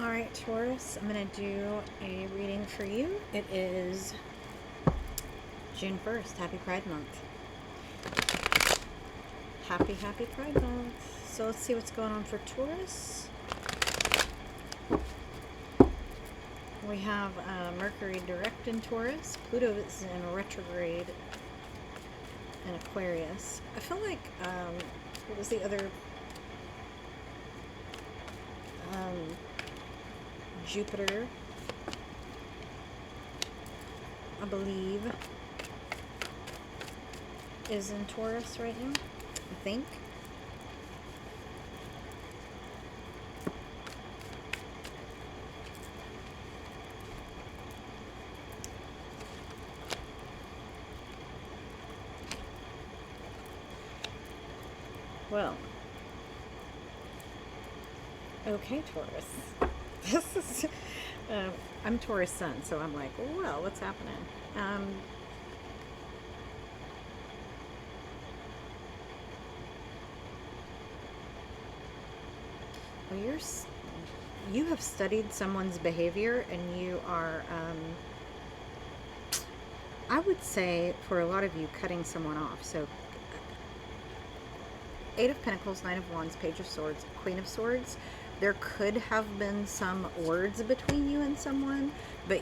Alright, Taurus, I'm going to do a reading for you. It is June 1st. Happy Pride Month. Happy Pride Month. So let's see what's going on for Taurus. We have Mercury direct in Taurus. Pluto is in retrograde in Aquarius. I feel like, what was the other? Jupiter, I believe, is in Taurus right now, I think. Well, okay, Taurus. This is, I'm Taurus sun, so I'm like, well, what's happening? Well, you have studied someone's behavior, and you are, I would say, for a lot of you, cutting someone off. So, Eight of Pentacles, Knight of Wands, Page of Swords, Queen of Swords. There could have been some words between you and someone, but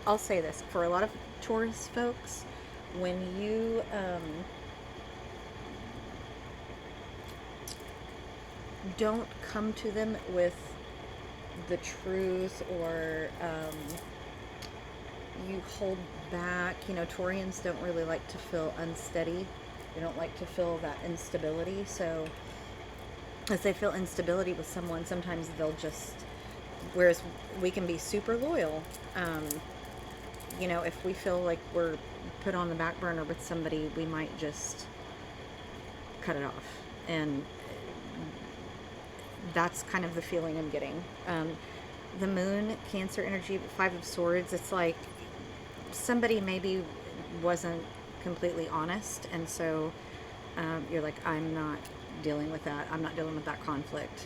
I'll say this, for a lot of Taurus folks, when you, don't come to them with the truth, or, you hold back. You know, Taurians don't really like to feel unsteady. They don't like to feel that instability. So as they feel instability with someone, sometimes they'll just, whereas we can be super loyal, you know, if we feel like we're put on the back burner with somebody, we might just cut it off. And that's kind of the feeling I'm getting. The moon, Cancer energy, Five of Swords, it's like somebody maybe wasn't completely honest, and so you're like, I'm not dealing with that. I'm not dealing with that conflict.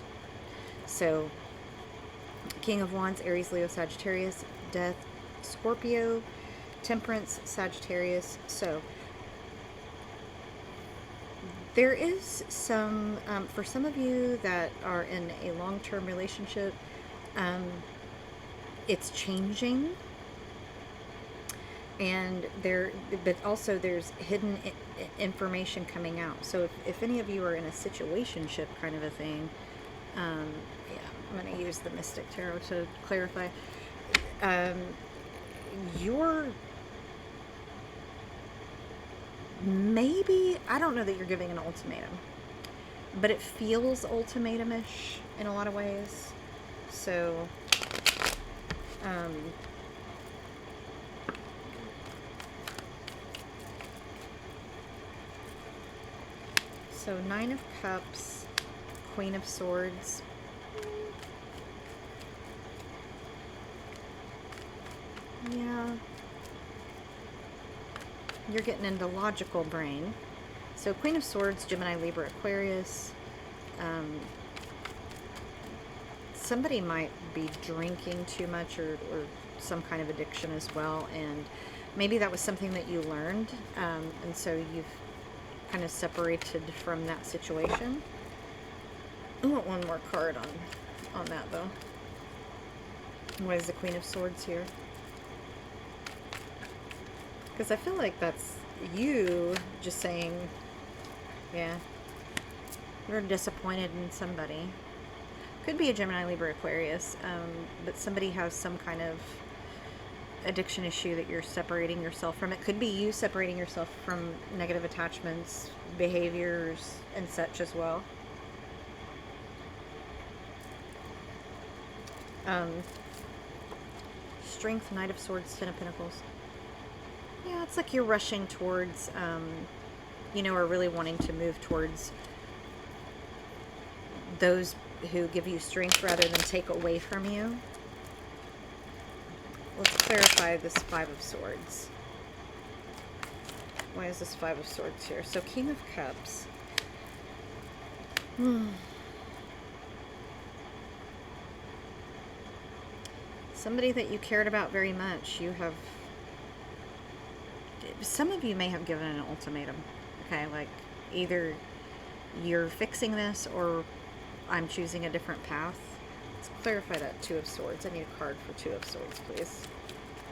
So King of Wands, Aries, Leo, Sagittarius, Death, Scorpio, Temperance, Sagittarius. So there is some, for some of you that are in a long-term relationship, it's changing. And but also there's hidden information coming out. So if any of you are in a situationship kind of a thing, yeah, I'm going to use the Mystic Tarot to clarify. You're maybe, I don't know that you're giving an ultimatum, but it feels ultimatum-ish in a lot of ways. So, so Nine of Cups, Queen of Swords. Yeah. You're getting into logical brain. So Queen of Swords, Gemini, Libra, Aquarius. Somebody might be drinking too much, or some kind of addiction as well. And maybe that was something that you learned. And so you've kind of separated from that situation. I want one more card on that, though. What is the Queen of Swords here? Because I feel like that's you just saying, yeah, you're disappointed in somebody. Could be a Gemini, Libra, Aquarius, but somebody has some kind of addiction issue that you're separating yourself from. It could be you separating yourself from negative attachments, behaviors, and such as well. Strength, Knight of Swords, Ten of Pentacles. Yeah, it's like you're rushing towards, you know, or really wanting to move towards those who give you strength rather than take away from you. Let's clarify this Five of Swords. Why is this Five of Swords here? So King of Cups. Somebody that you cared about very much. Some of you may have given an ultimatum. Okay, like either you're fixing this or I'm choosing a different path. Let's clarify that Two of Swords. I need a card for Two of Swords, please.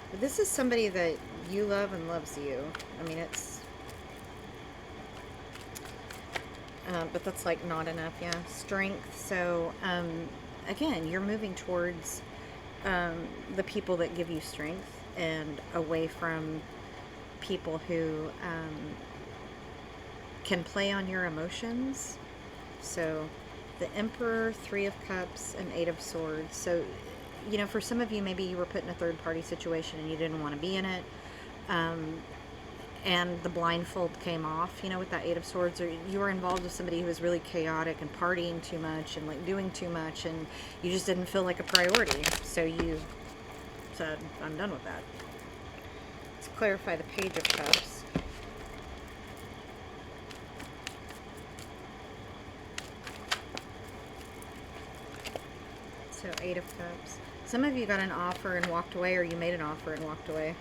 But this is somebody that you love and loves you. I mean, it's... but that's like not enough, yeah. Strength. So, again, you're moving towards the people that give you strength and away from people who can play on your emotions. So the Emperor, Three of Cups, and Eight of Swords. So, you know, for some of you, maybe you were put in a third-party situation and you didn't want to be in it. And the blindfold came off, you know, with that Eight of Swords. Or you were involved with somebody who was really chaotic and partying too much and, like, doing too much, and you just didn't feel like a priority. So you said, I'm done with that. Let's clarify the Page of Cups. So Eight of Cups. Some of you got an offer and walked away, or you made an offer and walked away.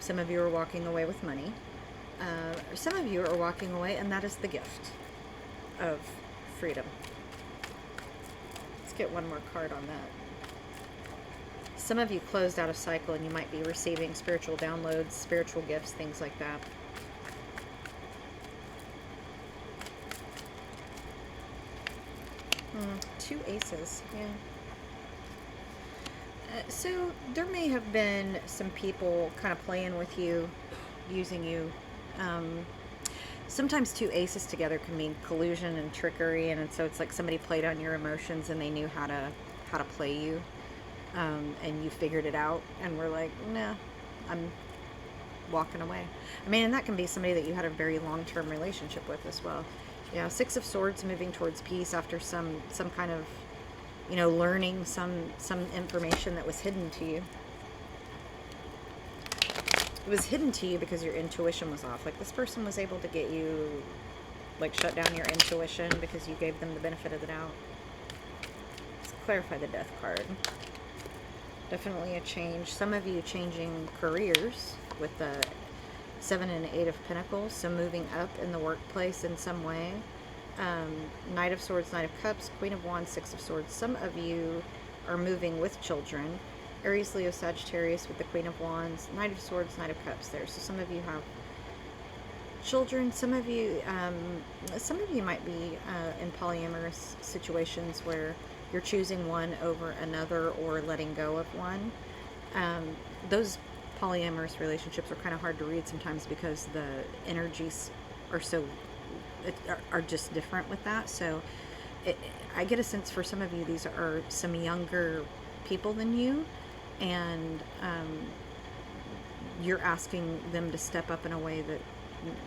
Some of you are walking away with money. Some of you are walking away, and that is the gift of freedom. Let's get one more card on that. Some of you closed out a cycle, and you might be receiving spiritual downloads, spiritual gifts, things like that. Two aces, yeah. So there may have been some people kind of playing with you, using you. Sometimes two aces together can mean collusion and trickery, and so it's like somebody played on your emotions and they knew how to play you, and you figured it out and were like, nah, I'm walking away. I mean, and that can be somebody that you had a very long-term relationship with as well. Yeah, Six of Swords, moving towards peace after some kind of, you know, learning some information that was hidden to you. It was hidden to you because your intuition was off. Like, this person was able to get you, like, shut down your intuition because you gave them the benefit of the doubt. Let's clarify the Death card. Definitely a change. Some of you changing careers with the Seven and Eight of Pentacles, so moving up in the workplace in some way. Knight of Swords, Knight of Cups, Queen of Wands, Six of Swords. Some of you are moving with children. Aries, Leo, Sagittarius with the Queen of Wands, Knight of Swords, Knight of Cups there. So some of you have children. Some of you might be in polyamorous situations where you're choosing one over another or letting go of one. Those polyamorous relationships are kind of hard to read sometimes because the energies are just different with that. So I get a sense for some of you, these are some younger people than you, and you're asking them to step up in a way that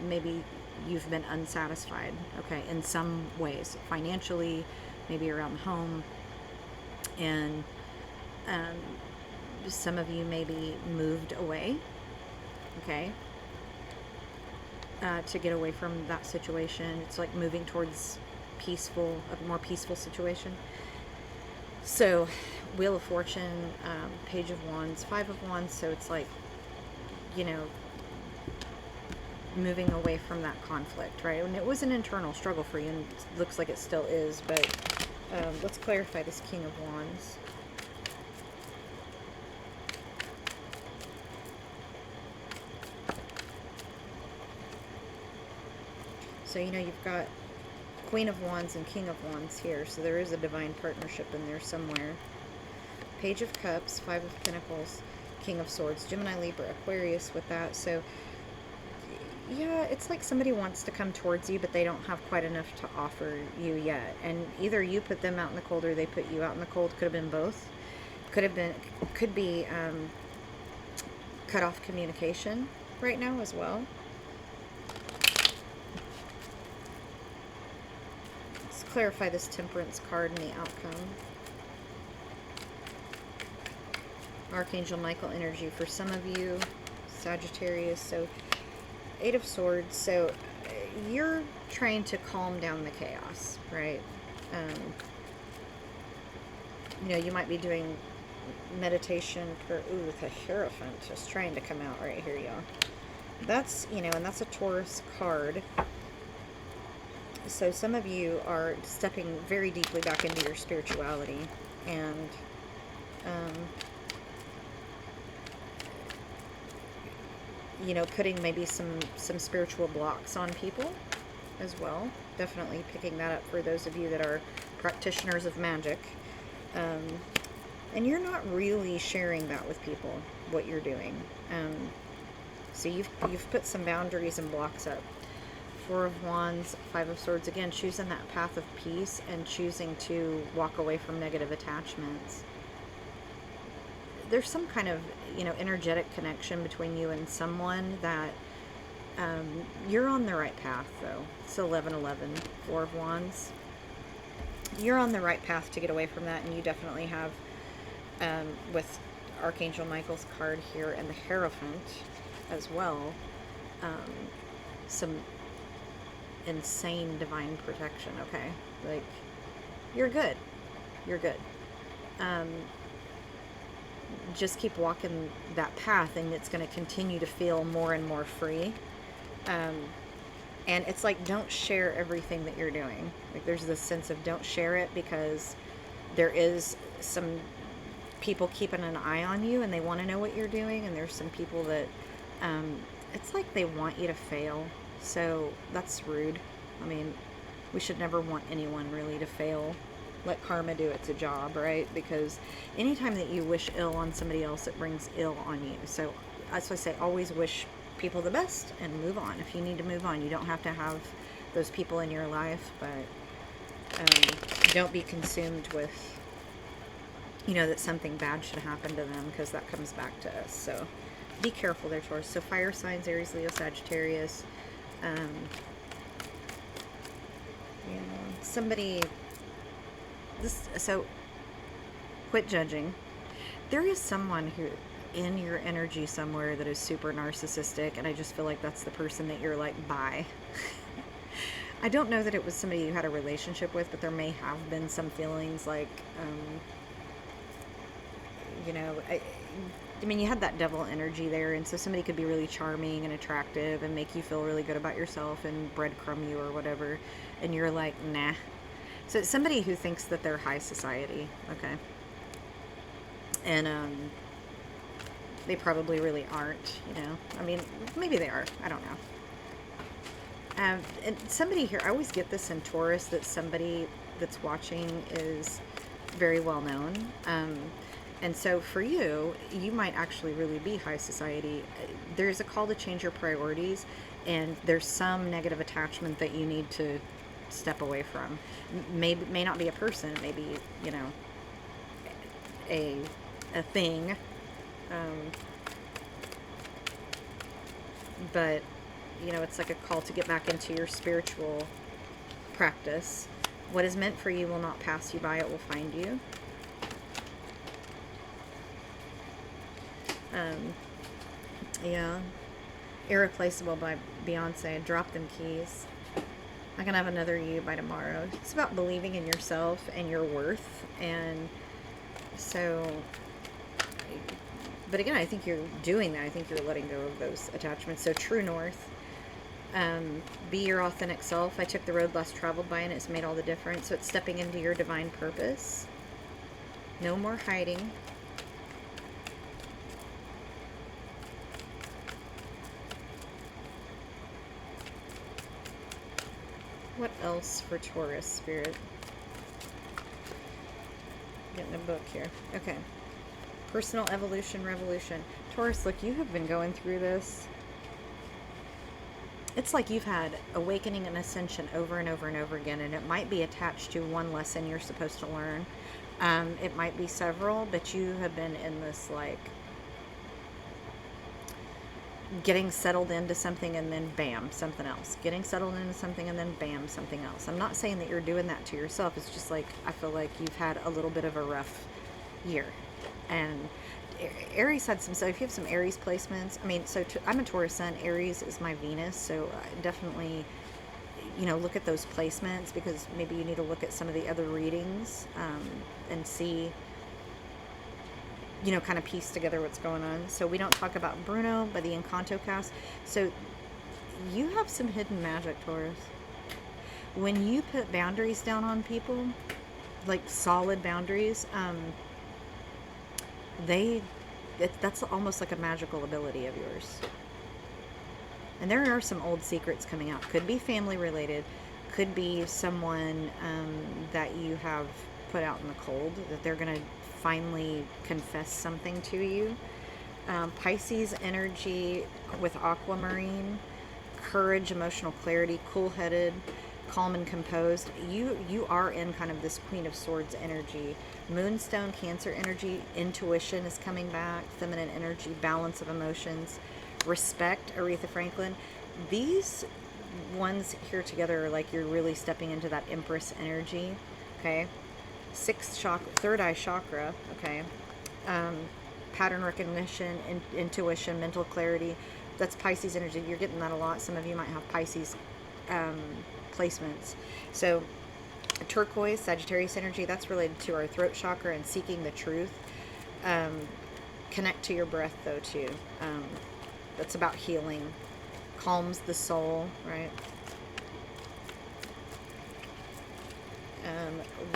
maybe you've been unsatisfied, okay, in some ways, financially, maybe around the home, and some of you maybe moved away, okay, to get away from that situation. It's like moving towards a more peaceful situation. So, Wheel of Fortune, Page of Wands, Five of Wands, so it's like, you know, moving away from that conflict, right? And it was an internal struggle for you, and it looks like it still is, but let's clarify this King of Wands. So, you know, you've got Queen of Wands and King of Wands here, so there is a divine partnership in there somewhere. Page of Cups, Five of Pentacles, King of Swords, Gemini, Libra, Aquarius with that. So, yeah, it's like somebody wants to come towards you, but they don't have quite enough to offer you yet. And either you put them out in the cold or they put you out in the cold. Could have been both. Could be cut off communication right now as well. Clarify this Temperance card and the outcome. Archangel Michael energy for some of you, Sagittarius. So Eight of Swords. So you're trying to calm down the chaos, right? You know, you might be doing meditation for, ooh, the Hierophant is trying to come out right here, y'all. That's, you know, and that's a Taurus card. So some of you are stepping very deeply back into your spirituality, and you know, putting maybe some spiritual blocks on people as well. Definitely picking that up for those of you that are practitioners of magic. And you're not really sharing that with people, what you're doing. So you've put some boundaries and blocks up. Four of Wands, Five of Swords. Again, choosing that path of peace and choosing to walk away from negative attachments. There's some kind of, you know, energetic connection between you and someone that you're on the right path, though. It's 11-11, Four of Wands. You're on the right path to get away from that, and you definitely have, with Archangel Michael's card here and the Hierophant as well, some insane divine protection. Okay, like, you're good. You're good. Just keep walking that path, and it's going to continue to feel more and more free. And it's like, don't share everything that you're doing. Like, there's this sense of don't share it, because there is some people keeping an eye on you, and they want to know what you're doing, and there's some people that it's like they want you to fail. So that's rude. I mean, we should never want anyone really to fail. Let karma do its job, right? Because anytime that you wish ill on somebody else, it brings ill on you. So that's why I say, always wish people the best and move on. If you need to move on, you don't have to have those people in your life, but don't be consumed with, you know, that something bad should happen to them, because that comes back to us. So be careful there, Taurus. So fire signs, Aries, Leo, Sagittarius. You know, somebody, so quit judging. There is someone who in your energy somewhere that is super narcissistic, and I just feel like that's the person that you're like, bye. I don't know that it was somebody you had a relationship with, but there may have been some feelings like, you know, I mean, you had that devil energy there, and so somebody could be really charming and attractive and make you feel really good about yourself and breadcrumb you or whatever, and you're like, nah. So it's somebody who thinks that they're high society, okay? And they probably really aren't, you know? I mean, maybe they are. I don't know. And somebody here, I always get this in Taurus, that somebody that's watching is very well known. And so for you, you might actually really be high society. There's a call to change your priorities, and there's some negative attachment that you need to step away from. May not be a person, maybe, you know, a thing. But, you know, it's like a call to get back into your spiritual practice. What is meant for you will not pass you by, it will find you. Yeah. Irreplaceable by Beyonce. Drop them keys. I can have another you by tomorrow. It's about believing in yourself and your worth. And so, but again, I think you're doing that. I think you're letting go of those attachments. So true north. Be your authentic self. I took the road less traveled by, and it's made all the difference. So it's stepping into your divine purpose. No more hiding. What else for Taurus, Spirit? Getting a book here. Okay. Personal evolution, revolution. Taurus, look, you have been going through this. It's like you've had awakening and ascension over and over and over again, and it might be attached to one lesson you're supposed to learn. It might be several, but you have been in this, like, getting settled into something and then bam, something else. Getting settled into something and then bam, something else. I'm not saying that you're doing that to yourself. It's just like, I feel like you've had a little bit of a rough year. And Aries had some, so if you have some Aries placements, I mean, so I'm a Taurus sun, Aries is my Venus, so definitely, you know, look at those placements, because maybe you need to look at some of the other readings and see, you know, kind of piece together what's going on. So we don't talk about Bruno, but the Encanto cast. So you have some hidden magic, Taurus. When you put boundaries down on people, like solid boundaries, that's almost like a magical ability of yours. And there are some old secrets coming out. Could be family related, could be someone that you have put out in the cold, that they're going to finally confess something to you. Pisces energy with aquamarine, courage, emotional clarity, cool-headed, calm and composed. You are in kind of this Queen of Swords energy. Moonstone, Cancer energy, intuition is coming back, feminine energy, balance of emotions, respect, Aretha Franklin. These ones here together are like you're really stepping into that Empress energy, okay? Sixth chakra, third eye chakra, okay? Pattern recognition, intuition, mental clarity. That's Pisces energy. You're getting that a lot. Some of you might have Pisces placements. So turquoise, Sagittarius energy, that's related to our throat chakra and seeking the truth. Connect to your breath though too. That's about healing. Calms the soul, right?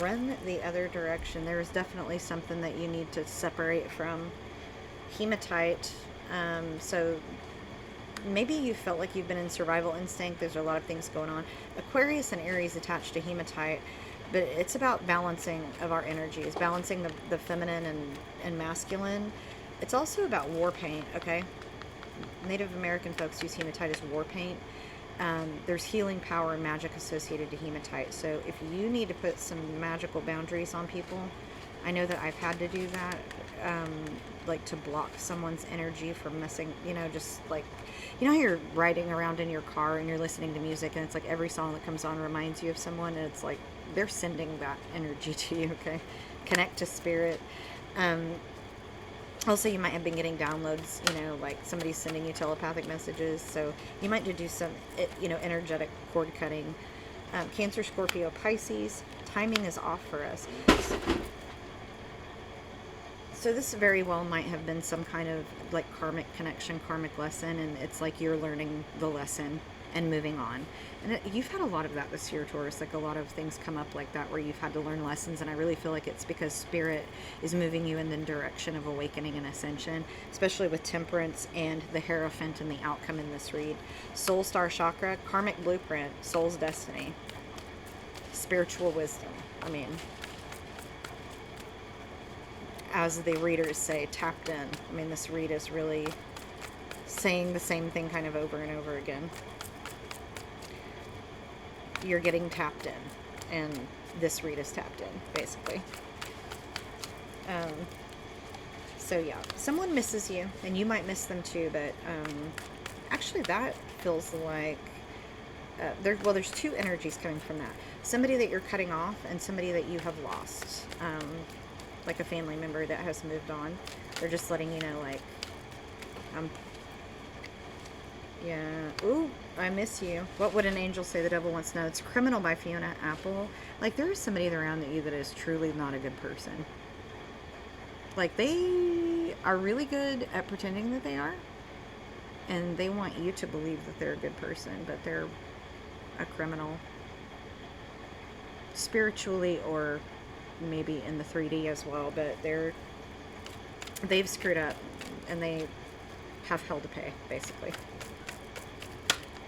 Run the other direction. There is definitely something that you need to separate from. Hematite. So maybe you felt like you've been in survival instinct. There's a lot of things going on. Aquarius and Aries attached to hematite, but it's about balancing of our energies, balancing the feminine and masculine. It's also about war paint, okay? Native American folks use hematite as war paint. There's healing power and magic associated to hematite. So if you need to put some magical boundaries on people, I know that I've had to do that, like to block someone's energy from messing, you know, just like, you know how you're riding around in your car and you're listening to music and it's like every song that comes on reminds you of someone, and it's like they're sending that energy to you, okay? Connect to spirit. Also, you might have been getting downloads, you know, like somebody's sending you telepathic messages, so you might do some, you know, energetic cord cutting. Cancer, Scorpio, Pisces, timing is off for us. So this very well might have been some kind of like karmic connection, karmic lesson, and it's like you're learning the lesson and moving on. And you've had a lot of that this year, Taurus, like a lot of things come up like that where you've had to learn lessons, and I really feel like it's because Spirit is moving you in the direction of awakening and ascension, especially with Temperance and the Hierophant and the outcome in this read. Soul Star Chakra, karmic blueprint, soul's destiny, spiritual wisdom. I mean, as the readers say, tapped in. I mean, this read is really saying the same thing kind of over and over again. You're getting tapped in, and this read is tapped in, basically. So yeah, someone misses you, and you might miss them too, but actually that feels like there's two energies coming from that. Somebody that you're cutting off and somebody that you have lost. Like a family member that has moved on. They're just letting you know, like, yeah, ooh, I miss you. What would an angel say? The devil wants to know. It's Criminal by Fiona Apple. Like, there is somebody around you that is truly not a good person. Like, they are really good at pretending that they are, and they want you to believe that they're a good person, but they're a criminal. Spiritually, or maybe in the 3D as well, but they've screwed up and they have hell to pay, basically.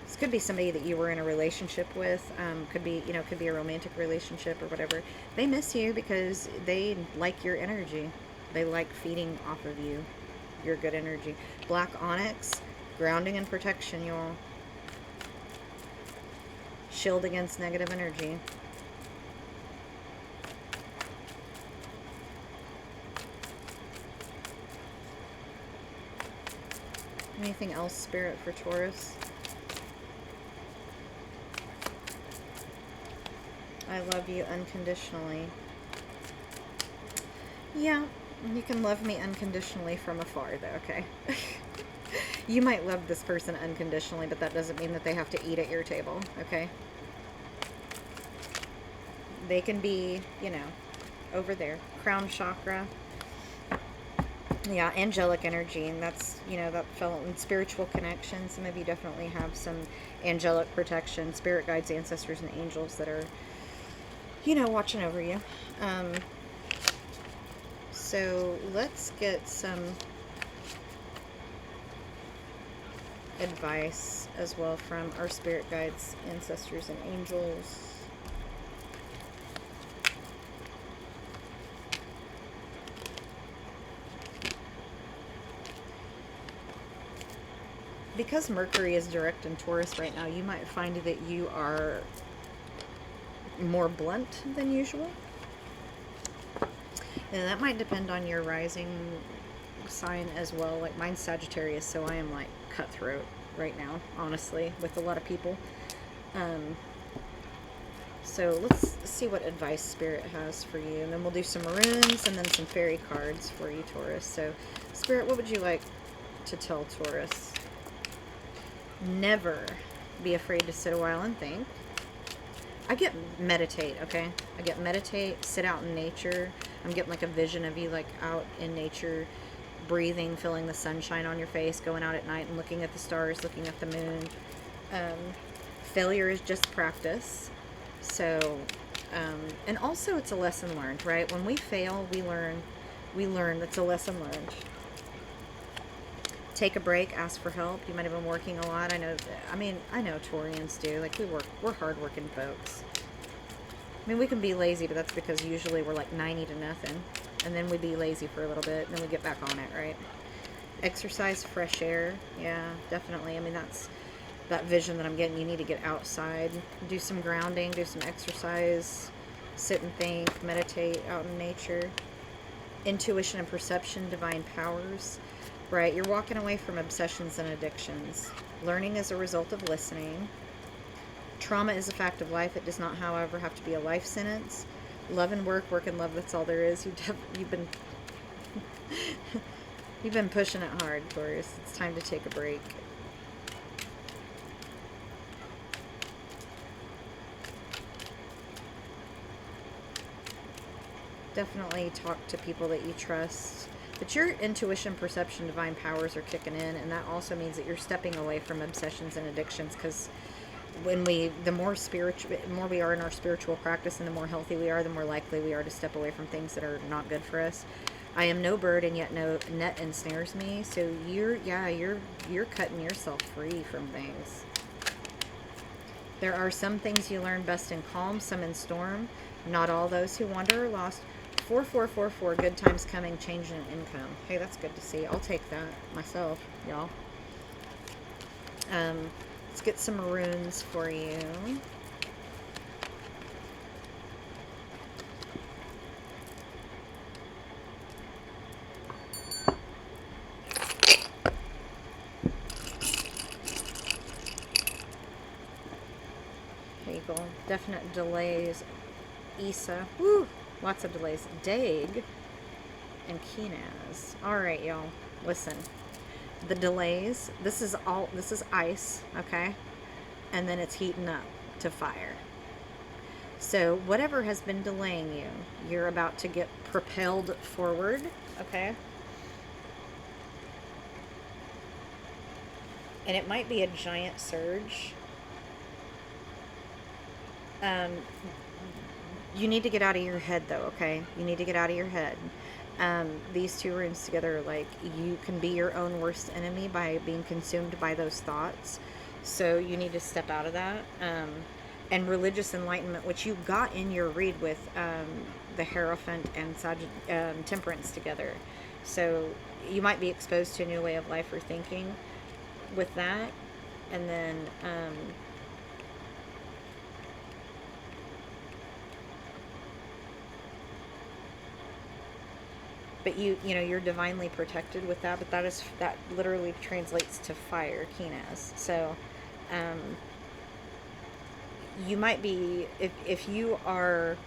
This could be somebody that you were in a relationship with, could be, you know, could be a romantic relationship or whatever. They miss you because they like your energy. They like feeding off of you, your good energy. Black onyx, grounding and protection, y'all. Shield against negative energy. Anything else, Spirit, for Taurus? I love you unconditionally. Yeah, you can love me unconditionally from afar, though, okay? You might love this person unconditionally, but that doesn't mean that they have to eat at your table, okay? They can be, you know, over there. Crown chakra. Yeah, angelic energy, and that's, that felt in spiritual connection. Some of you definitely have some angelic protection, spirit guides, ancestors, and angels that are, watching over you. Um, so let's get some advice as well from our spirit guides, ancestors, and angels. Because Mercury is direct in Taurus right now, you might find that you are more blunt than usual. And that might depend on your rising sign as well. Like mine's Sagittarius, so I am like cutthroat right now, honestly, with a lot of people. So let's see what advice Spirit has for you. And then we'll do some maroons and then some fairy cards for you, Taurus. So, Spirit, what would you like to tell Taurus? Never be afraid to sit a while and think. I get meditate, okay? I get meditate, sit out in nature. I'm getting like a vision of you like out in nature, breathing, feeling the sunshine on your face, going out at night and looking at the stars, looking at the moon. Failure is just practice. So, and also it's a lesson learned, right? When we fail, we learn. That's a lesson learned. Take a break, ask for help. You might have been working a lot. I know Taurians do. Like we're hardworking folks. I mean, we can be lazy, but that's because usually we're like 90 to nothing. And then we be lazy for a little bit, and then we get back on it, right? Exercise, fresh air. Yeah, definitely. I mean, that's that vision that I'm getting. You need to get outside, do some grounding, do some exercise, sit and think, meditate out in nature. Intuition and perception, divine powers, right? You're walking away from obsessions and addictions. Learning is a result of listening. Trauma is a fact of life. It does not, however, have to be a life sentence. Love and work, work and love, that's all there is. You've been you've been pushing it hard, Taurus. It's time to take a break. Definitely talk to people that you trust. But your intuition, perception, divine powers are kicking in, and that also means that you're stepping away from obsessions and addictions, because the more we are in our spiritual practice and the more healthy we are, the more likely we are to step away from things that are not good for us. I am no bird, and yet no net ensnares me. So you're cutting yourself free from things. There are some things you learn best in calm, some in storm. Not all those who wander are lost. 4444, good times coming, change in income. Hey, that's good to see. I'll take that myself, y'all. Let's get some maroons for you. There you go. Definite delays. Issa. Woo! Lots of delays. Daig and Kinaz. Alright, y'all. Listen. The delays. This is ice, okay? And then it's heating up to fire. So whatever has been delaying you, you're about to get propelled forward, okay? And it might be a giant surge. You need to get out of your head, though, okay? You need to get out of your head. These two runes together, like, you can be your own worst enemy by being consumed by those thoughts. So you need to step out of that. And religious enlightenment, which you got in your read with the Hierophant and Temperance together. So you might be exposed to a new way of life or thinking with that. And then... but you're divinely protected with that, but that literally translates to fire, Kinaz. So you might be, if you are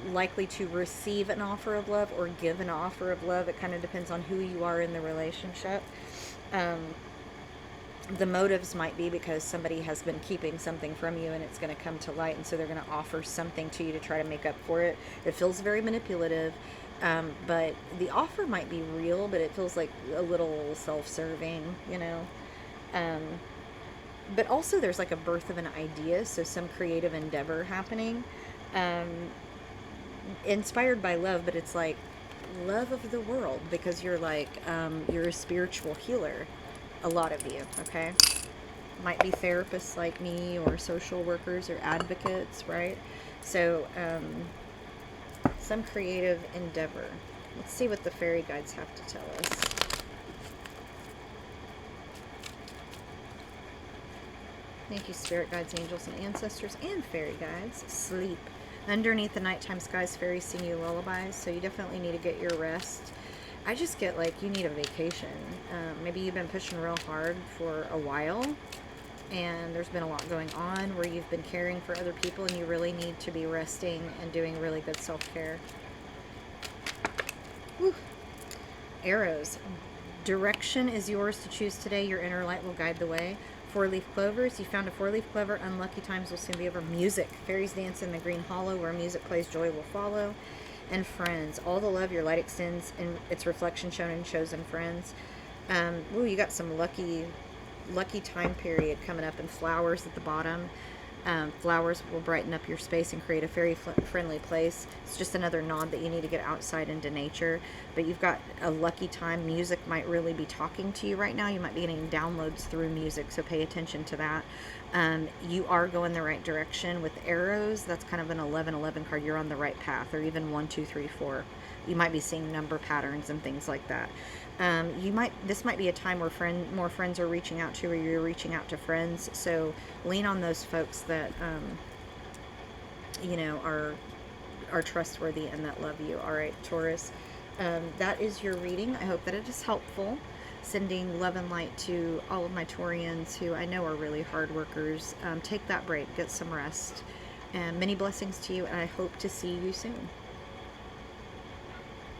likely to receive an offer of love or give an offer of love, it kind of depends on who you are in the relationship. The motives might be because somebody has been keeping something from you and it's going to come to light, and so they're going to offer something to you to try to make up for it. It feels very manipulative, but the offer might be real, but it feels like a little self-serving, you know. Um, but also there's like a birth of an idea, so some creative endeavor happening, um, inspired by love, but it's like love of the world, because you're like, you're a spiritual healer, a lot of you, okay? Might be therapists like me, or social workers, or advocates, right? So, some creative endeavor. Let's see what the fairy guides have to tell us. Thank you, spirit guides, angels, and ancestors, and fairy guides. Sleep. Underneath the nighttime skies, fairies sing you lullabies, so you definitely need to get your rest. I just get like you need a vacation. Maybe you've been pushing real hard for a while, and there's been a lot going on where you've been caring for other people, and you really need to be resting and doing really good self-care. Arrows. Direction is yours to choose today. Your inner light will guide the way. 4-leaf clovers. You found a 4-leaf clover. Unlucky times will soon be over. Music. Fairies dance in the green hollow. Where music plays, joy will follow. And friends. All the love your light extends, and its reflection shown in chosen friends. Ooh, you got some lucky time period coming up, and flowers at the bottom. Flowers will brighten up your space and create a very friendly place. It's just another nod that you need to get outside into nature. But you've got a lucky time. Music might really be talking to you right now. You might be getting downloads through music, so pay attention to that. You are going the right direction with arrows. That's kind of an 11-11 card. You're on the right path, or even 1, 2, 3, 4. You might be seeing number patterns and things like that. This might be a time where more friends are reaching out to you, or you're reaching out to friends. So lean on those folks that, you know, are trustworthy and that love you. All right, Taurus. That is your reading. I hope that it is helpful. Sending love and light to all of my Taurians who I know are really hard workers. Take that break, get some rest, and many blessings to you, and I hope to see you soon.